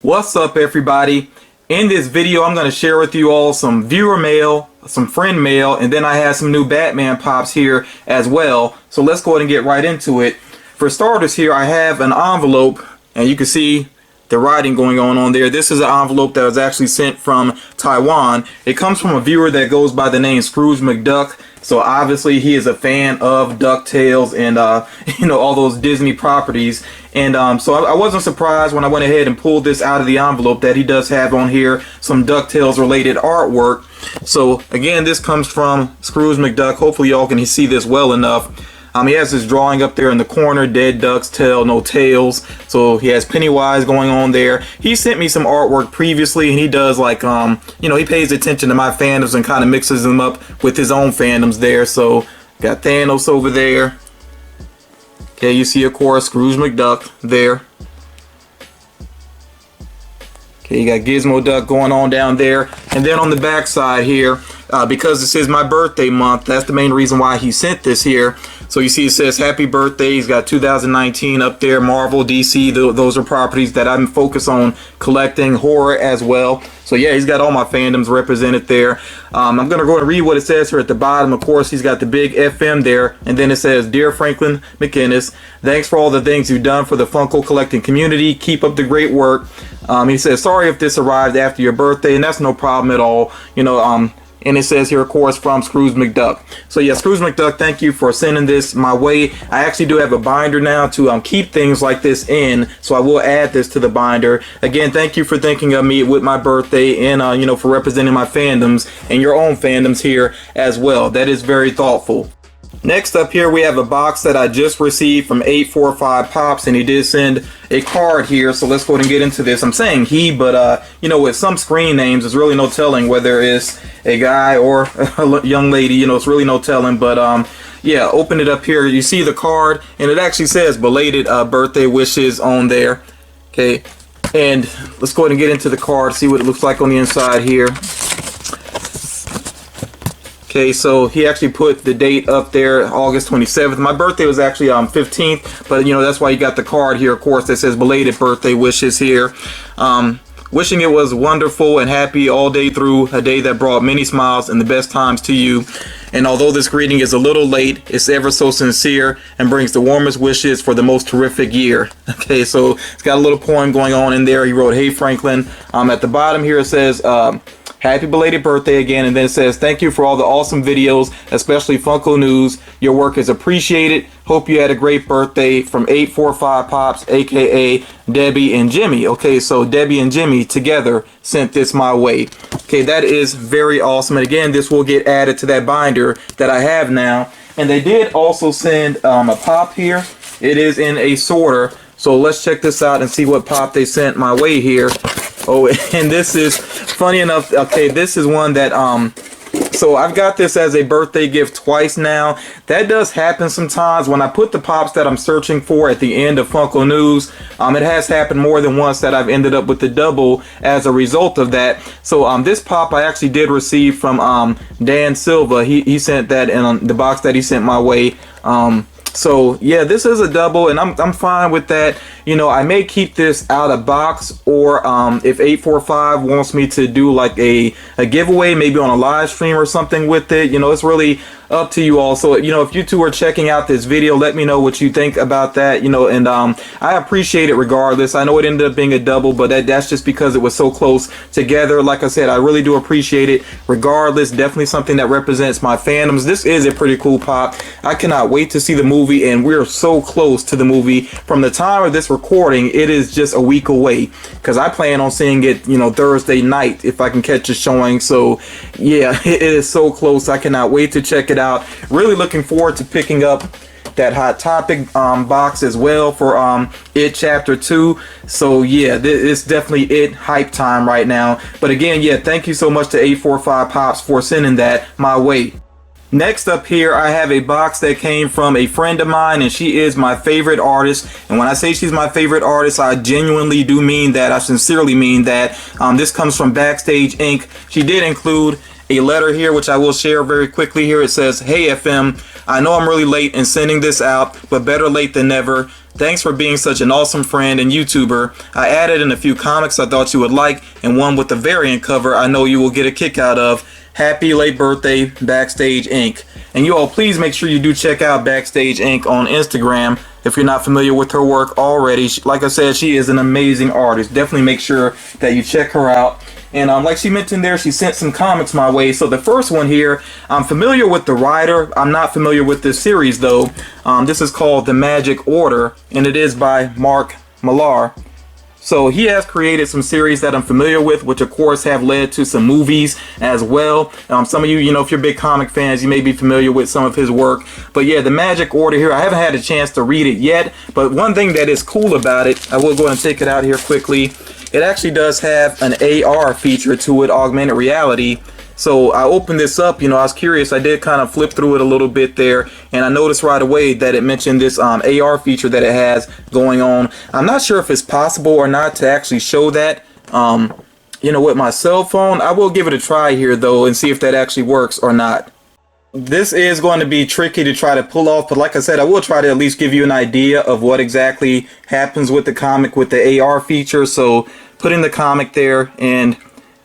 What's up, everybody? In this video, I'm going to share with you all some viewer mail, some friend mail, and then I have some new Batman pops here as well. So let's go ahead and get right into it. For starters here, I have an envelope, and you can see the writing going on there. This is an envelope that was actually sent from Taiwan. It comes from a viewer that goes by the name Scrooge McDuck. So obviously he is a fan of DuckTales and all those Disney properties. And so I wasn't surprised when I went ahead and pulled this out of the envelope that he does have on here some DuckTales related artwork. So again, this comes from Scrooge McDuck. Hopefully y'all can see this well enough. He has this drawing up there in the corner, dead ducks tell no tales. So he has Pennywise going on there. He sent me some artwork previously, and he does like, he pays attention to my fandoms and kind of mixes them up with his own fandoms there. So got Thanos over there. Okay, you see, of course, Scrooge McDuck there. Okay, you got Gizmo Duck going on down there. And then on the back side here, because this is my birthday month, that's the main reason why he sent this here. So you see it says happy birthday. He's got 2019 up there, Marvel, DC, those are properties that I'm focused on collecting, horror as well. So yeah, he's got all my fandoms represented there. I'm going to go and read what it says here at the bottom. Of course, he's got the big FM there. And then it says, Dear Franklyn McInnis, thanks for all the things you've done for the Funko collecting community. Keep up the great work. He says, sorry if this arrived after your birthday, and that's no problem at all. And it says here, of course, from Scrooge McDuck. So yeah, Scrooge McDuck, thank you for sending this my way. I actually do have a binder now to keep things like this in, so I will add this to the binder. Again, thank you for thinking of me with my birthday and for representing my fandoms and your own fandoms here as well. That is very thoughtful. Next up here, we have a box that I just received from 845 Pops, and he did send a card here. So let's go ahead and get into this. I'm saying he, but with some screen names, there's really no telling whether it's a guy or a young lady. It's really no telling. But yeah, open it up here. You see the card, and it actually says belated birthday wishes on there. Okay, and let's go ahead and get into the card, see what it looks like on the inside here. Okay, so he actually put the date up there, August 27th. My birthday was actually 15th, but that's why you got the card here, of course, that says belated birthday wishes here. Wishing it was wonderful and happy all day through, a day that brought many smiles and the best times to you. And although this greeting is a little late, it's ever so sincere and brings the warmest wishes for the most terrific year. Okay, so it's got a little poem going on in there. He wrote, hey Franklyn. At the bottom here it says, happy belated birthday again, and then it says thank you for all the awesome videos, especially Funko News. Your work is appreciated. Hope you had a great birthday from 845 Pops, aka Debbie and Jimmy. Okay, so Debbie and Jimmy together sent this my way. Okay, that is very awesome. And again, this will get added to that binder that I have now. And they did also send a pop here. It is in a sorter. So let's check this out and see what pop they sent my way here. Oh, and this is funny enough. Okay, this is one that so I've got this as a birthday gift twice now. That does happen sometimes when I put the pops that I'm searching for at the end of Funko News. It has happened more than once that I've ended up with the double as a result of that. So this pop I actually did receive from Dan Silva. He sent that in the box that he sent my way. So yeah, this is a double, and I'm fine with that. I may keep this out of box, or if 845 wants me to do like a giveaway, maybe on a live stream or something with it, it's really up to you all. So if you two are checking out this video, let me know what you think about that. And I appreciate it regardless. I know it ended up being a double, but that's just because it was so close together. Like I said, I really do appreciate it regardless. Definitely something that represents my fandoms. This is a pretty cool pop. I cannot wait to see the movie, and we're so close to the movie. From the time of this recording, it is just a week away, because I plan on seeing it Thursday night if I can catch a showing. So yeah, it is so close. I cannot wait to check it out. Really looking forward to picking up that Hot Topic box as well for It Chapter 2. So yeah, it's definitely It hype time right now. But again, yeah, thank you so much to 845 Pops for sending that my way. Next up here, I have a box that came from a friend of mine, and she is my favorite artist. And when I say she's my favorite artist, I genuinely do mean that. I sincerely mean that. This comes from Backstage Inc. She did include a letter here, which I will share very quickly here. It says, "Hey FM, I know I'm really late in sending this out, but better late than never. Thanks for being such an awesome friend and YouTuber. I added in a few comics I thought you would like, and one with the variant cover I know you will get a kick out of. Happy late birthday, Backstage Inc." And you all, please make sure you do check out Backstage Inc. on Instagram if you're not familiar with her work already. Like I said, she is an amazing artist. Definitely make sure that you check her out. And like she mentioned there, she sent some comics my way. So the first one here, I'm familiar with the writer. I'm not familiar with this series though. This is called The Magic Order, and it is by Mark Millar. So he has created some series that I'm familiar with, which of course have led to some movies as well. Some of you, if you're big comic fans, you may be familiar with some of his work. But yeah, The Magic Order here, I haven't had a chance to read it yet. But one thing that is cool about it, I will go and take it out here quickly. It actually does have an AR feature to it, augmented reality. So I opened this up, I was curious. I did kind of flip through it a little bit there, and I noticed right away that it mentioned this AR feature that it has going on. I'm not sure if it's possible or not to actually show that, with my cell phone. I will give it a try here though and see if that actually works or not. This is going to be tricky to try to pull off, but like I said, I will try to at least give you an idea of what exactly happens with the comic with the AR feature. So putting the comic there, and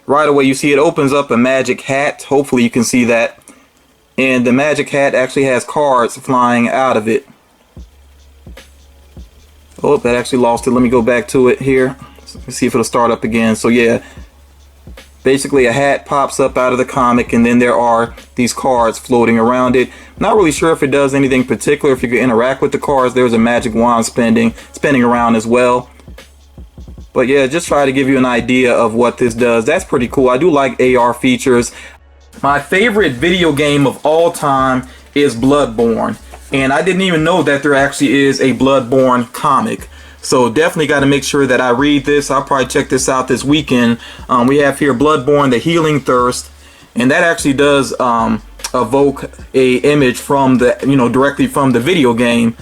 right away you see it opens up a magic hat. Hopefully you can see that. And the magic hat actually has cards flying out of it. Oh, that actually lost it. Let me go back to it here. Let's see if it'll start up again. So yeah, basically a hat pops up out of the comic, and then there are these cards floating around it. Not really sure if it does anything particular. If you can interact with the cards, there's a magic wand spinning around as well. But yeah, just try to give you an idea of what this does. That's pretty cool. I do like AR features. My favorite video game of all time is Bloodborne, and I didn't even know that there actually is a Bloodborne comic. So definitely got to make sure that I read this. I'll probably check this out this weekend. We have here Bloodborne: The Healing Thirst, and that actually does evoke a image from the directly from the video game.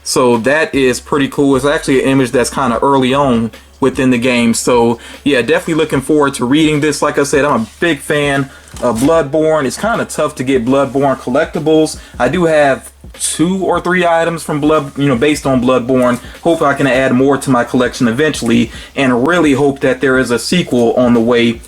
So that is pretty cool. It's actually an image that's kind of early on within the game. So yeah, definitely looking forward to reading this. Like I said, I'm a big fan of Bloodborne. It's kind of tough to get Bloodborne collectibles. I do have 2 or 3 items from based on Bloodborne. Hope I can add more to my collection eventually, and really hope that there is a sequel on the way,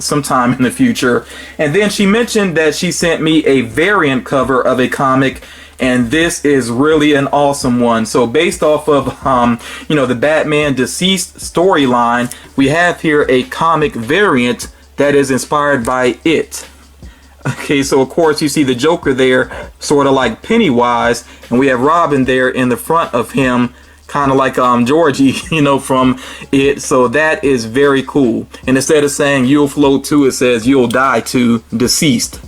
sometime in the future. And then she mentioned that she sent me a variant cover of a comic, and this is really an awesome one. So based off of the Batman Deceased storyline, we have here a comic variant that is inspired by it. Okay, so of course you see the Joker there, sort of like Pennywise, and we have Robin there in the front of him, kind of like Georgie, from it. So that is very cool. And instead of saying "you'll float too," it says "you'll die too, deceased."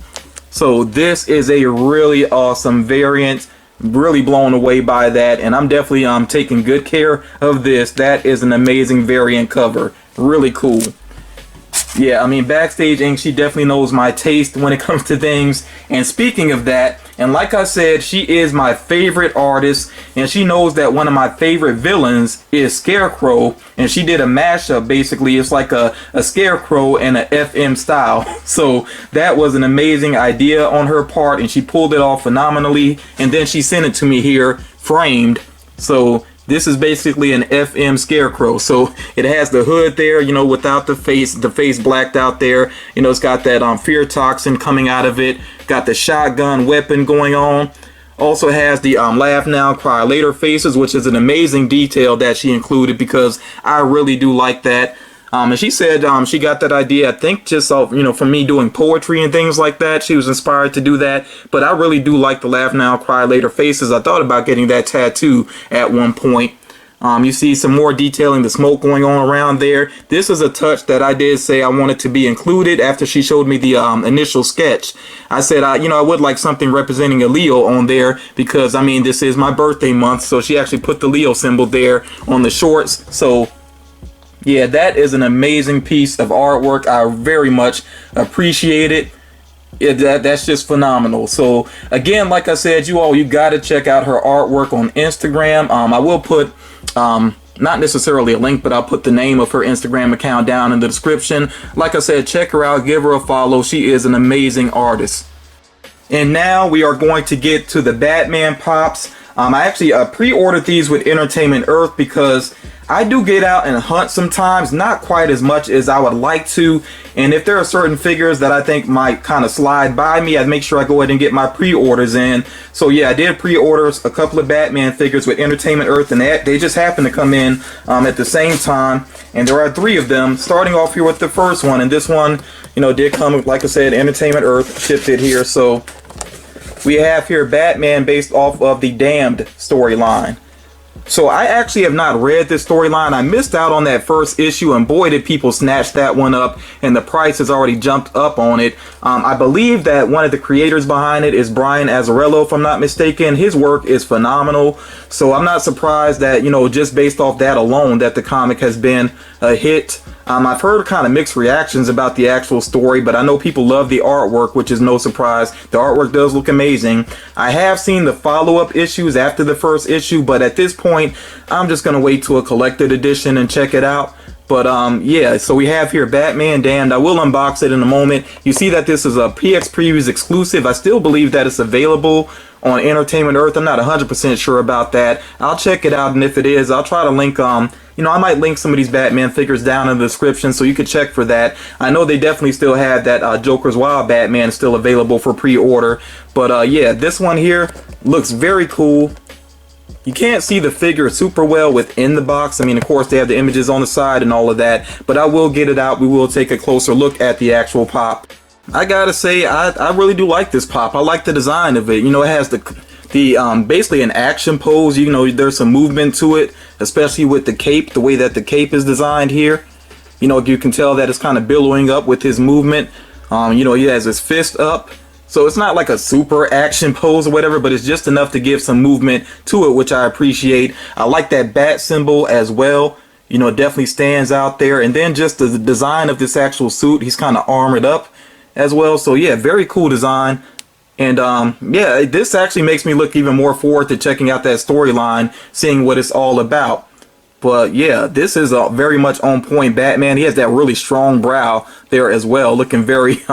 So this is a really awesome variant. Really blown away by that, and I'm definitely taking good care of this. That is an amazing variant cover. Really cool. Yeah, I mean, Backstage Inc., she definitely knows my taste when it comes to things. And speaking of that, and like I said, she is my favorite artist, and she knows that one of my favorite villains is Scarecrow, and she did a mashup. Basically, it's like a Scarecrow and a FM style. So that was an amazing idea on her part, and she pulled it off phenomenally, and then she sent it to me here framed. So this is basically an FM Scarecrow. So it has the hood there, without the face blacked out there. It's got that fear toxin coming out of it. Got the shotgun weapon going on. Also has the laugh now, cry later faces, which is an amazing detail that she included, because I really do like that. And she said she got that idea, I think, just from me doing poetry and things like that. She was inspired to do that. But I really do like the laugh now, cry later faces. I thought about getting that tattoo at one point. You see some more detailing, the smoke going on around there. This is a touch that I did say I wanted to be included after she showed me the initial sketch. I said, I would like something representing a Leo on there, because, this is my birthday month. So she actually put the Leo symbol there on the shorts. So yeah, that is an amazing piece of artwork. I very much appreciate it. That's just phenomenal. So again, like I said, you got to check out her artwork on Instagram. I will put not necessarily a link, but I'll put the name of her Instagram account down in the description. Like I said, check her out, give her a follow. She is an amazing artist. And now we are going to get to the Batman Pops. I actually pre-ordered these with Entertainment Earth because I do get out and hunt sometimes, not quite as much as I would like to. And if there are certain figures that I think might kind of slide by me, I'd make sure I go ahead and get my pre-orders in. So yeah, I did pre-order a couple of Batman figures with Entertainment Earth, and they just happened to come in at the same time. And there are 3 of them, starting off here with the first one. And this one, did come, like I said, Entertainment Earth shipped it here. So we have here Batman based off of the Damned storyline. So I actually have not read this storyline. I missed out on that first issue, and boy did people snatch that one up, and the price has already jumped up on it. I believe that one of the creators behind it is Brian Azzarello, if I'm not mistaken. His work is phenomenal, so I'm not surprised that, just based off that alone, that the comic has been a hit. I've heard kind of mixed reactions about the actual story, but I know people love the artwork, which is no surprise. The artwork does look amazing. I have seen the follow-up issues after the first issue, but at this point, I'm just going to wait to a collected edition and check it out. But yeah, so we have here Batman Damned. I will unbox it in a moment. You see that this is a PX Previews exclusive. I still believe that it's available on Entertainment Earth. I'm not 100% sure about that. I'll check it out, and if it is, I'll try to link I might link some of these Batman figures down in the description so you can check for that. I know they definitely still have that Joker's Wild Batman still available for pre-order. But yeah, this one here looks very cool. You can't see the figure super well within the box. I mean, of course, they have the images on the side and all of that. But I will get it out. We will take a closer look at the actual pop. I gotta say, I really do like this pop. I like the design of it. It has the basically an action pose. There's some movement to it, especially with the cape, the way that the cape is designed here. You can tell that it's kind of billowing up with his movement. He has his fist up. So it's not like a super action pose or whatever, but it's just enough to give some movement to it, which I appreciate. I like that bat symbol as well. It definitely stands out there. And then just the design of this actual suit, he's kind of armored up as well. So yeah, very cool design. And yeah, this actually makes me look even more forward to checking out that storyline, seeing what it's all about. But yeah, this is a very much on point Batman. He has that really strong brow there as well, looking very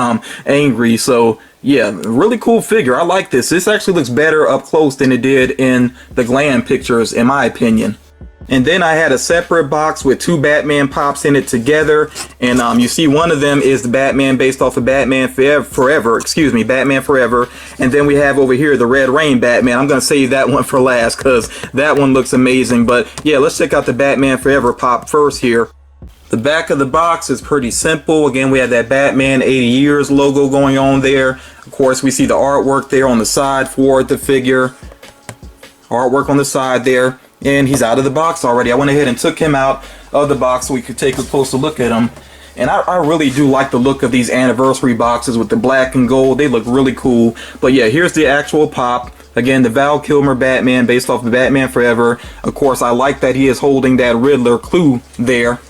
angry. So yeah, really cool figure. I like this. This actually looks better up close than it did in the glam pictures, in my opinion. And then I had a separate box with 2 Batman pops in it together. And you see one of them is the Batman based off of Batman Forever. Batman Forever. And then we have over here the Red Rain Batman. I'm going to save that one for last because that one looks amazing. But yeah, let's check out the Batman Forever pop first here. The back of the box is pretty simple. Again, we have that Batman 80 Years logo going on there. Of course, we see the artwork there on the side for the figure. Artwork on the side there. And he's out of the box already. I went ahead and took him out of the box so we could take a closer look at him. And I really do like the look of these anniversary boxes with the black and gold. They look really cool. But yeah, here's the actual pop. Again, the Val Kilmer Batman based off of Batman Forever. Of course, I like that he is holding that Riddler clue there.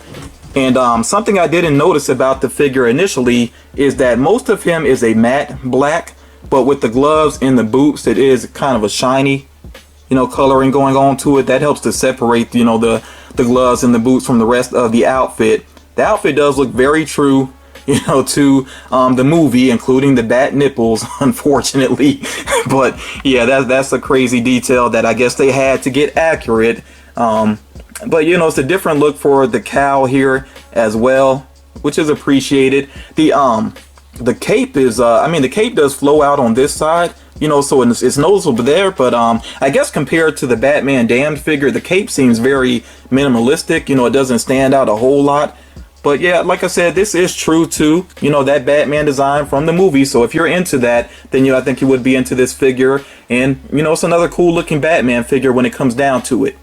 And something I didn't notice about the figure initially is that most of him is a matte black. But with the gloves and the boots, it is kind of a shiny coloring going on to it. That helps to separate, the gloves and the boots from the rest of the outfit. The outfit does look very true, to the movie, including the bat nipples, unfortunately. But yeah, that's a crazy detail that I guess they had to get accurate. But it's a different look for the cowl here as well, which is appreciated. The cape is, the cape does flow out on this side. So it's noticeable there, but I guess compared to the Batman Damned figure, the cape seems very minimalistic. It doesn't stand out a whole lot. But yeah, like I said, this is true to, that Batman design from the movie. So if you're into that, then, I think you would be into this figure. And, it's another cool looking Batman figure when it comes down to it.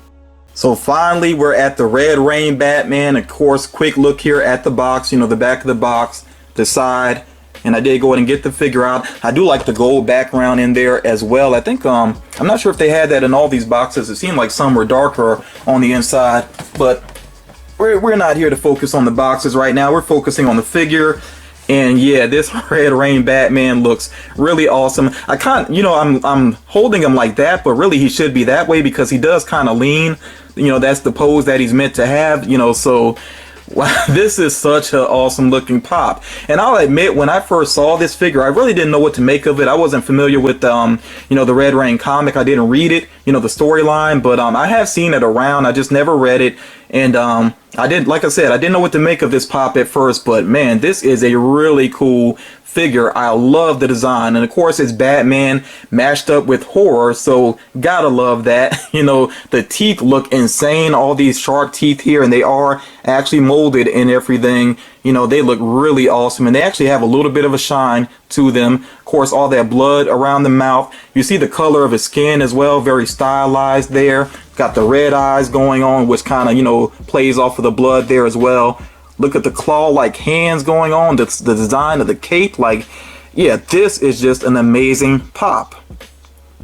So finally, we're at the Red Rain Batman. Of course, quick look here at the box, the back of the box, the side. And I did go ahead and get the figure out. I do like the gold background in there as well. I think, I'm not sure if they had that in all these boxes. It seemed like some were darker on the inside. But we're not here to focus on the boxes right now. We're focusing on the figure. And yeah, this Red Rain Batman looks really awesome. I can't, you know, I'm holding him like that, but really he should be that way because he does kind of lean. You know, that's the pose that he's meant to have, you know, so wow, this is such an awesome looking pop. And I'll admit, when I first saw this figure, I really didn't know what to make of it. I wasn't familiar with, you know, the Red Rain comic. I didn't read it, you know, the storyline, but I have seen it around. I just never read it. And I didn't, like I said, I didn't know what to make of this pop at first, but man, this is a really cool figure. I love the design, and of course it's Batman mashed up with horror, so gotta love that. You know, the teeth look insane, all these sharp teeth here, and they are actually molded and everything. You know, they look really awesome, and they actually have a little bit of a shine to them. Of course, all that blood around the mouth. You see the color of his skin as well, very stylized there. Got the red eyes going on, which kind of, you know, plays off of the blood there as well. Look at the claw-like hands going on, the design of the cape. Like, yeah, this is just an amazing pop.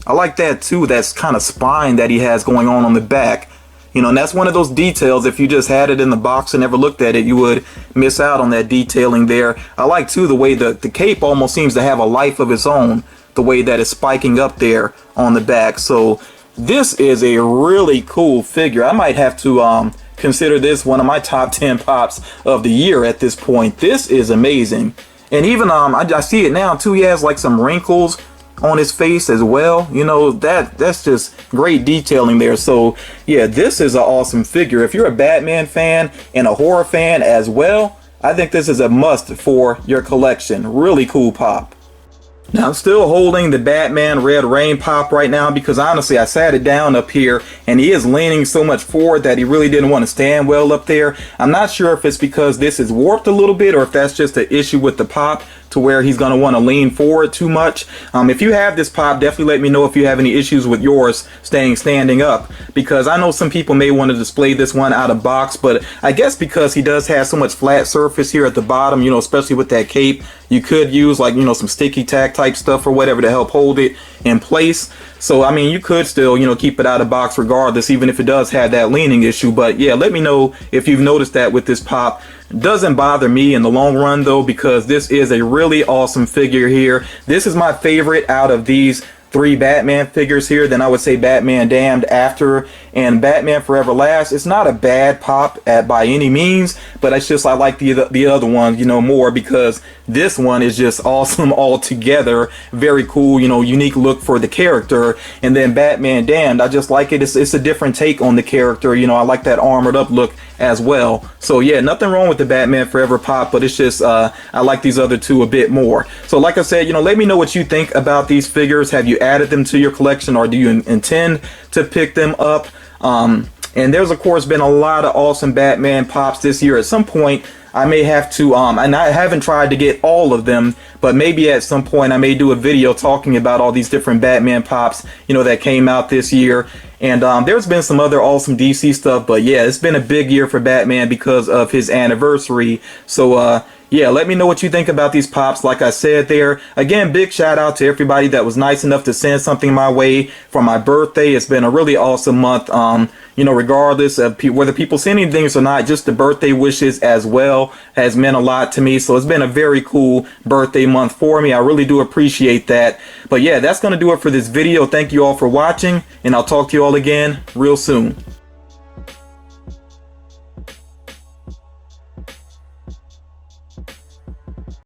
I like that too, that kind of spine that he has going on the back. You know, and that's one of those details, if you just had it in the box and never looked at it, you would miss out on that detailing there. I like too the way the cape almost seems to have a life of its own, the way that it's spiking up there on the back. So this is a really cool figure. I might have to consider this one of my top 10 pops of the year at this point. This is amazing. And even I see it now too, he has like some wrinkles on his face as well. You know, that's just great detailing there. So yeah, this is an awesome figure. If you're a Batman fan and a horror fan as well, I think this is a must for your collection. Really cool pop. Now I'm still holding the Batman Red Rain pop right now because honestly I sat it down up here and he is leaning so much forward that he really didn't want to stand well up there. I'm not sure if it's because this is warped a little bit or if that's just an issue with the pop to where he's going to want to lean forward too much. If you have this pop, definitely let me know if you have any issues with yours standing up, because I know some people may want to display this one out of box, but I guess because he does have so much flat surface here at the bottom, you know, especially with that cape, you could use like, you know, some sticky tack type stuff or whatever to help hold it in place. So I mean, you could still, you know, keep it out of box regardless, even if it does have that leaning issue. But yeah, let me know if you've noticed that with this pop. Doesn't bother me in the long run though, because this is a really awesome figure here. This is my favorite out of these 3 Batman figures here. Then I would say Batman Damned after, and Batman Forever last. It's not a bad pop by any means, but it's just I like the other one, you know, more because this one is just awesome altogether. Very cool, you know, unique look for the character. And then Batman Damned, I just like it. It's a different take on the character. You know, I like that armored up look as well. So yeah, nothing wrong with the Batman Forever pop, but it's just I like these other 2 a bit more. So like I said, you know, let me know what you think about these figures. Have you added them to your collection, or do you intend to pick them up? And there's of course been a lot of awesome Batman pops this year. At some point I may have to and I haven't tried to get all of them, but maybe at some point I may do a video talking about all these different Batman pops, you know, that came out this year. And there's been some other awesome DC stuff, but yeah, it's been a big year for Batman because of his anniversary. So yeah, let me know what you think about these pops. Like I said there, again, big shout out to everybody that was nice enough to send something my way for my birthday. It's been a really awesome month. You know, regardless of whether people send any things or not, just the birthday wishes as well has meant a lot to me. So it's been a very cool birthday month for me. I really do appreciate that. But yeah, that's going to do it for this video. Thank you all for watching, and I'll talk to you all again real soon.